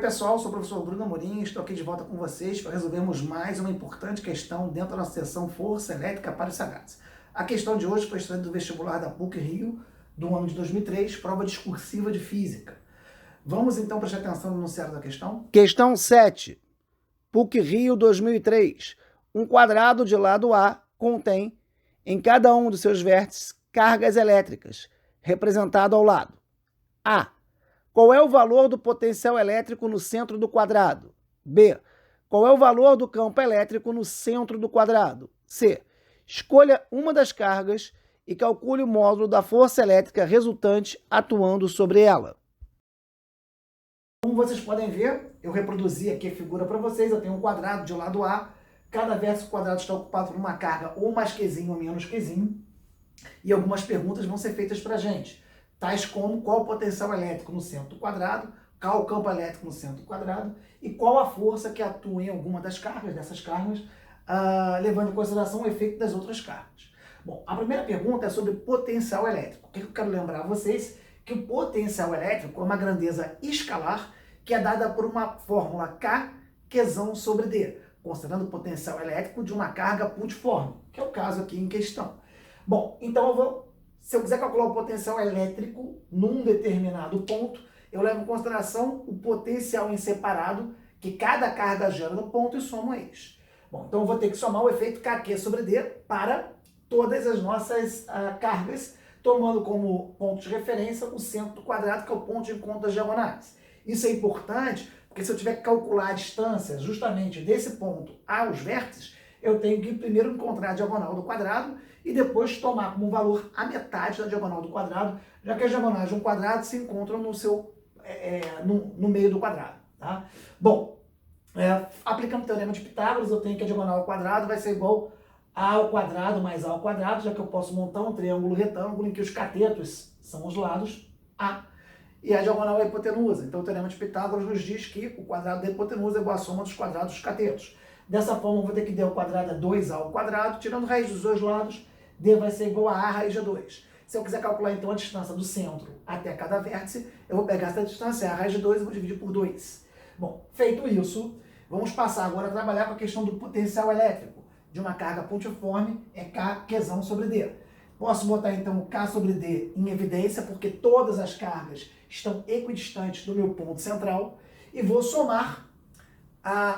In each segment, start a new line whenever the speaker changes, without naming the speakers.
pessoal, sou o professor Bruno Amorim, estou aqui de volta com vocês para resolvermos mais uma importante questão dentro da nossa seção Força Elétrica para os Sagados. A questão de hoje foi extraída do vestibular da PUC-Rio, do ano de 2003, prova discursiva de Física. Vamos então prestar atenção no enunciado da questão? Questão 7, PUC-Rio 2003. Um quadrado de lado A contém, em cada um dos seus vértices, cargas elétricas, representado ao lado A. Qual é o valor do potencial elétrico no centro do quadrado? B. Qual é o valor do campo elétrico no centro do quadrado? C. Escolha uma das cargas e calcule o módulo da força elétrica resultante atuando sobre ela. Como vocês podem ver, eu reproduzi aqui a figura para vocês. Eu tenho um quadrado de lado A. Cada vértice quadrado está ocupado por uma carga ou mais Qzinho ou menos Qzinho. E algumas perguntas vão ser feitas para a gente. Tais como qual o potencial elétrico no centro do quadrado, qual o campo elétrico no centro do quadrado e qual a força que atua em alguma dessas cargas, levando em consideração o efeito das outras cargas. Bom, a primeira pergunta é sobre potencial elétrico. O que eu quero lembrar a vocês? Que o potencial elétrico é uma grandeza escalar que é dada por uma fórmula K, Qzão sobre D, considerando o potencial elétrico de uma carga pontiforme, que é o caso aqui em questão. Bom, então se eu quiser calcular o potencial elétrico num determinado ponto, eu levo em consideração o potencial em separado que cada carga gera no ponto e somo eles. Bom, então eu vou ter que somar o efeito Kq sobre D para todas as nossas cargas, tomando como ponto de referência o centro do quadrado, que é o ponto de encontro das diagonais. Isso é importante, porque se eu tiver que calcular a distância justamente desse ponto aos vértices, eu tenho que primeiro encontrar a diagonal do quadrado e depois tomar como valor a metade da diagonal do quadrado, já que as diagonais de um quadrado se encontram no meio do quadrado. Tá? Bom, aplicando o teorema de Pitágoras, eu tenho que a diagonal ao quadrado vai ser igual a ao quadrado mais a ao quadrado, já que eu posso montar um triângulo retângulo em que os catetos são os lados A e a diagonal é a hipotenusa. Então o teorema de Pitágoras nos diz que o quadrado da hipotenusa é igual à soma dos quadrados dos catetos. Dessa forma, eu vou ter que D ao quadrado é 2A ao quadrado, tirando raiz dos dois lados, D vai ser igual a A raiz de 2. Se eu quiser calcular, então, a distância do centro até cada vértice, eu vou pegar essa distância, A raiz de 2, e vou dividir por 2. Bom, feito isso, vamos passar agora a trabalhar com a questão do potencial elétrico de uma carga pontiforme, é K, Qzão sobre D. Posso botar, então, o K sobre D em evidência, porque todas as cargas estão equidistantes do meu ponto central, e vou somar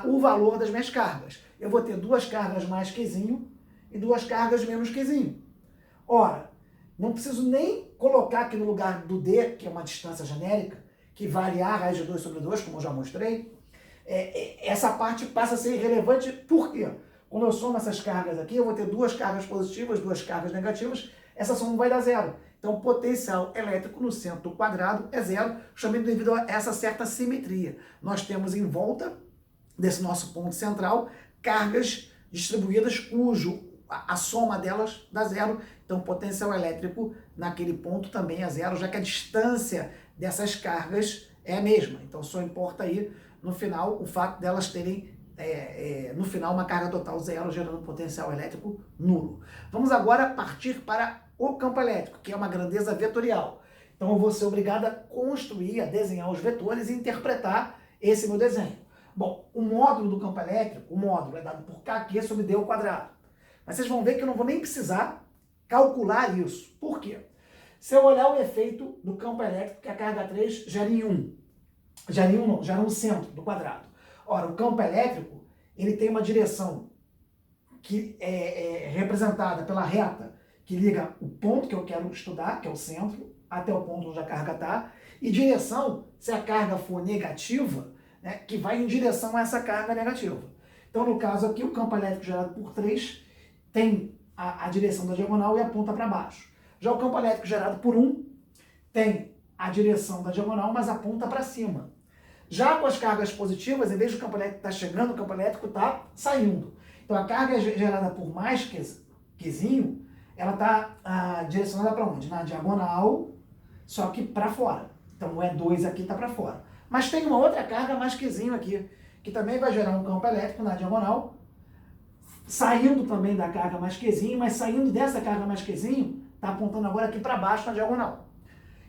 o valor das minhas cargas. Eu vou ter duas cargas mais Qzinho e duas cargas menos Qzinho. Ora, não preciso nem colocar aqui no lugar do D, que é uma distância genérica, que vale A raiz de 2 sobre 2, como eu já mostrei. Essa parte passa a ser irrelevante. Por quê? Quando eu somo essas cargas aqui, eu vou ter duas cargas positivas, duas cargas negativas, essa soma vai dar zero. Então, o potencial elétrico no centro do quadrado é zero, justamente devido a essa certa simetria. Nós temos em volta desse nosso ponto central, cargas distribuídas cujo a soma delas dá zero, então o potencial elétrico naquele ponto também é zero, já que a distância dessas cargas é a mesma. Então só importa aí, no final, o fato delas terem, no final, uma carga total zero, gerando um potencial elétrico nulo. Vamos agora partir para o campo elétrico, que é uma grandeza vetorial. Então eu vou ser obrigado a construir, a desenhar os vetores e interpretar esse meu desenho. Bom, o módulo do campo elétrico, o módulo é dado por Kq sobre D ao quadrado. Mas vocês vão ver que eu não vou nem precisar calcular isso. Por quê? Se eu olhar o efeito do campo elétrico que a carga 3 gera em 1. Gera em 1 não, gera no centro do quadrado. Ora, o campo elétrico, ele tem uma direção que é representada pela reta que liga o ponto que eu quero estudar, que é o centro, até o ponto onde a carga está, e direção, se a carga for negativa, que vai em direção a essa carga negativa. Então, no caso aqui, o campo elétrico gerado por 3 tem a direção da diagonal e aponta para baixo. Já o campo elétrico gerado por 1 tem a direção da diagonal, mas aponta para cima. Já com as cargas positivas, em vez do campo elétrico estar chegando, o campo elétrico está saindo. Então, a carga gerada por mais Qzinho, ela está direcionada para onde? Na diagonal, só que para fora. Então, o E2 aqui está para fora. Mas tem uma outra carga mais Qzinho aqui, que também vai gerar um campo elétrico na diagonal, saindo também da carga mais Qzinho, mas saindo dessa carga mais Qzinho, está apontando agora aqui para baixo na diagonal.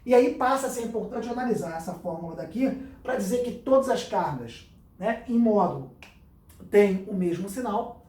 E aí passa a ser importante analisar essa fórmula daqui para dizer que todas as cargas, né, em módulo têm o mesmo sinal,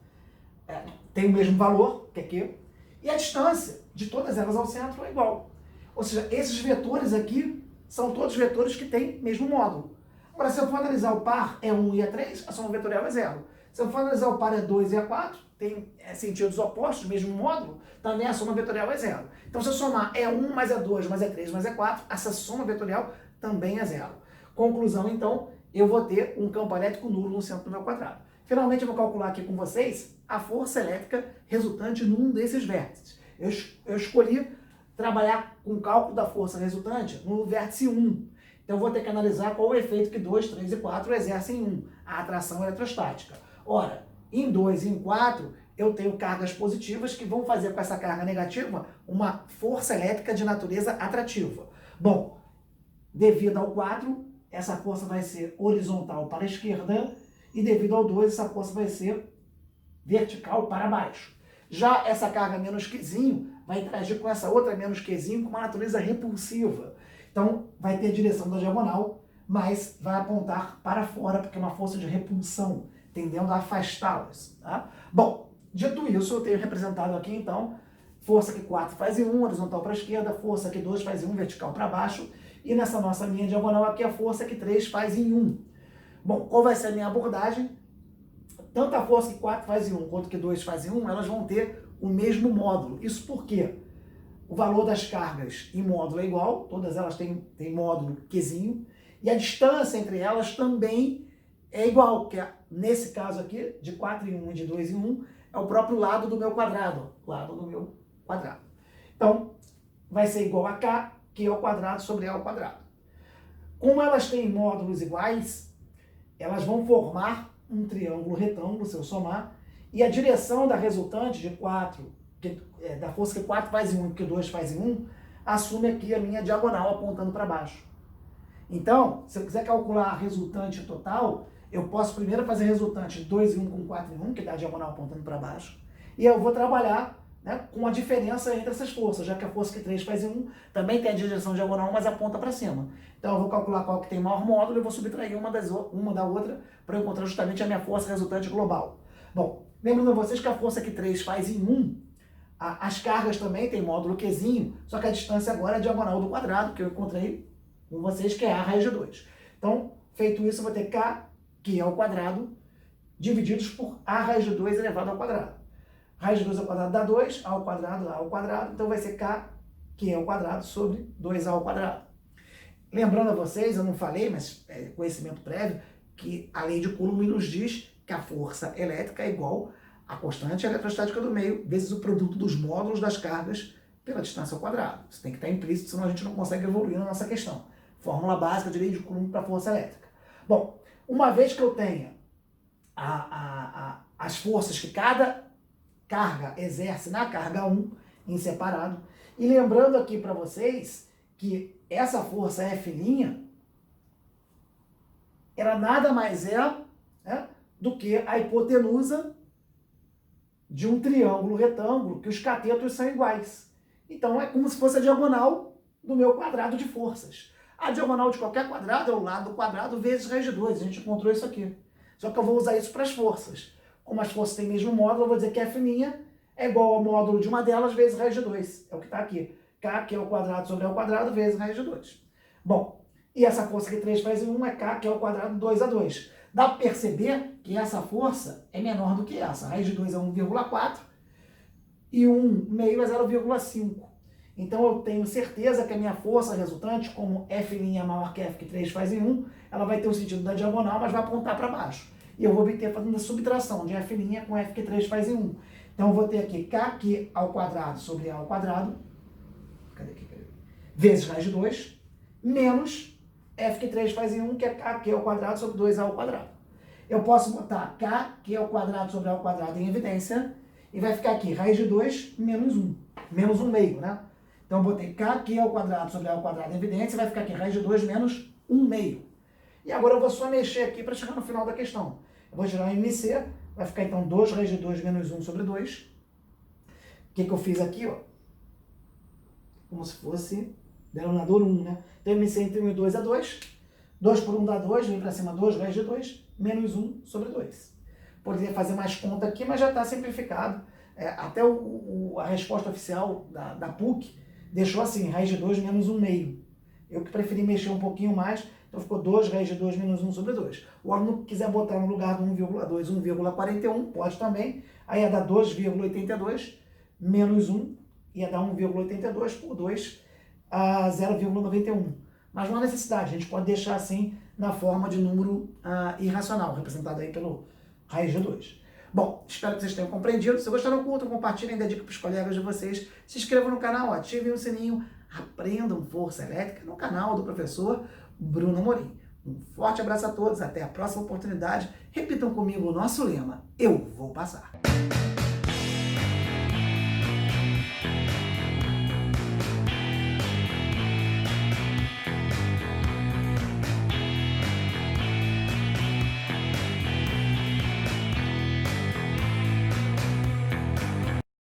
tem o mesmo valor, que é Q, e a distância de todas elas ao centro é igual. Ou seja, esses vetores aqui são todos vetores que têm mesmo módulo. Agora, se eu for analisar o par E1 e E3, a soma vetorial é 0. Se eu for analisar o par E2 e E4, tem sentidos opostos, mesmo módulo, também a soma vetorial é 0. Então, se eu somar E1 mais E2 mais E3 mais E4, essa soma vetorial também é 0. Conclusão, então, eu vou ter um campo elétrico nulo no centro do meu quadrado. Finalmente, eu vou calcular aqui com vocês a força elétrica resultante num desses vértices. Eu escolhi trabalhar com o cálculo da força resultante no vértice 1. Então, eu vou ter que analisar qual o efeito que 2, 3 e 4 exercem em 1, a atração eletrostática. Ora, em 2 e em 4, eu tenho cargas positivas que vão fazer com essa carga negativa uma força elétrica de natureza atrativa. Bom, devido ao 4, essa força vai ser horizontal para a esquerda, e devido ao 2, essa força vai ser vertical para baixo. Já essa carga menos Qzinho vai interagir com essa outra menos Qzinho com uma natureza repulsiva. Então, vai ter direção da diagonal, mas vai apontar para fora, porque é uma força de repulsão, tendendo a afastá-las. Tá? Bom, dito isso, eu tenho representado aqui, então, força que 4 faz em 1, horizontal para a esquerda, força que 2 faz em 1, vertical para baixo, e nessa nossa linha diagonal aqui, a força que 3 faz em 1. Bom, qual vai ser a minha abordagem? Tanto a força que 4 faz em 1 quanto que 2 faz em 1, elas vão ter o mesmo módulo. Isso porque o valor das cargas em módulo é igual, todas elas têm módulo Qzinho, e a distância entre elas também é igual, que nesse caso aqui, de 4 em 1 e de 2 em 1, é o próprio lado do meu quadrado, lado do meu quadrado. Então, vai ser igual a K, que é o quadrado sobre A ao quadrado. Como elas têm módulos iguais, elas vão formar um triângulo retângulo, se eu somar, e a direção da resultante de 4, da força que 4 faz em 1 e que 2 faz em 1, assume aqui a minha diagonal apontando para baixo. Então, se eu quiser calcular a resultante total, eu posso primeiro fazer a resultante de 2 em 1 com 4 em 1, que dá a diagonal apontando para baixo, e eu vou trabalhar, né, com a diferença entre essas forças, já que a força que 3 faz em 1 também tem a direção diagonal, mas aponta para cima. Então eu vou calcular qual que tem maior módulo e vou subtrair uma da outra para encontrar justamente a minha força resultante global. Bom, lembrando a vocês que a força que 3 faz em 1, as cargas também têm módulo Qzinho, só que a distância agora é a diagonal do quadrado, que eu encontrei com vocês, que é A raiz de 2. Então, feito isso, eu vou ter K, que é ao quadrado, divididos por A raiz de 2 elevado ao quadrado. Raiz de 2 ao quadrado dá 2, A ao quadrado dá A ao quadrado, então vai ser K, que é ao quadrado, sobre 2A ao quadrado. Lembrando a vocês, eu não falei, mas é conhecimento prévio, que a lei de Coulomb nos diz que a força elétrica é igual à constante eletrostática do meio, vezes o produto dos módulos das cargas pela distância ao quadrado. Isso tem que estar implícito, senão a gente não consegue evoluir na nossa questão. Fórmula básica de lei de Coulomb para a força elétrica. Bom, uma vez que eu tenha as forças que cada carga exerce na carga 1, em separado, e lembrando aqui para vocês que essa força F', ela nada mais é, né, do que a hipotenusa de um triângulo retângulo, que os catetos são iguais. Então é como se fosse a diagonal do meu quadrado de forças. A diagonal de qualquer quadrado é o lado do quadrado vezes raiz de 2. A gente encontrou isso aqui. Só que eu vou usar isso para as forças. Como as forças têm mesmo módulo, eu vou dizer que F' é igual ao módulo de uma delas vezes raiz de 2. É o que está aqui. K, que é o quadrado sobre A ao quadrado, vezes raiz de 2. Bom, e essa força que 3 faz em 1 é K, que é o quadrado 2A2. Dá para perceber que essa força é menor do que essa. A raiz de 2 é 1,4 e 1 meio é 0,5. Então eu tenho certeza que a minha força resultante, como F' é maior que F que 3 faz em 1, ela vai ter o sentido da diagonal, mas vai apontar para baixo. E eu vou obter fazendo a subtração de F' com F que 3 faz em 1. Então eu vou ter aqui K ao quadrado sobre A ao quadrado, vezes raiz de 2, menos F que 3 faz em 1, que é K ao quadrado sobre 2A ao quadrado. Eu posso botar K ao quadrado sobre A ao quadrado em evidência, e vai ficar aqui raiz de 2 menos 1. Menos 1 meio, né? Então eu botei K ao quadrado sobre A ao quadrado em evidência, e vai ficar aqui raiz de 2 menos 1 meio. E agora eu vou só mexer aqui para chegar no final da questão. Eu vou tirar o MC, vai ficar então 2 raiz de 2 menos 1 sobre 2. O que eu fiz aqui, ó? Como se fosse denominador 1, né? Então, MC entre 1 e 2 é 2. 2 por 1 dá 2, vem para cima 2 raiz de 2, menos 1 sobre 2. Poderia fazer mais conta aqui, mas já está simplificado. Até a resposta oficial da PUC deixou assim, raiz de 2 menos 1 meio. Eu que preferi mexer um pouquinho mais, então ficou 2 raiz de 2 menos 1 sobre 2. O aluno que quiser botar no lugar do 1,2, 1,41, pode também. Aí ia dar 2,82 menos 1, ia dar 1,82 por 2 a 0,91. Mas não há necessidade, a gente pode deixar assim na forma de número irracional, representado aí pelo raiz de 2. Bom, espero que vocês tenham compreendido. Se gostaram do conto, compartilhem, dê dica para os colegas de vocês. Se inscrevam no canal, ativem o sininho, aprendam força elétrica no canal do professor Bruno Amorim. Um forte abraço a todos, até a próxima oportunidade. Repitam comigo o nosso lema: eu vou passar.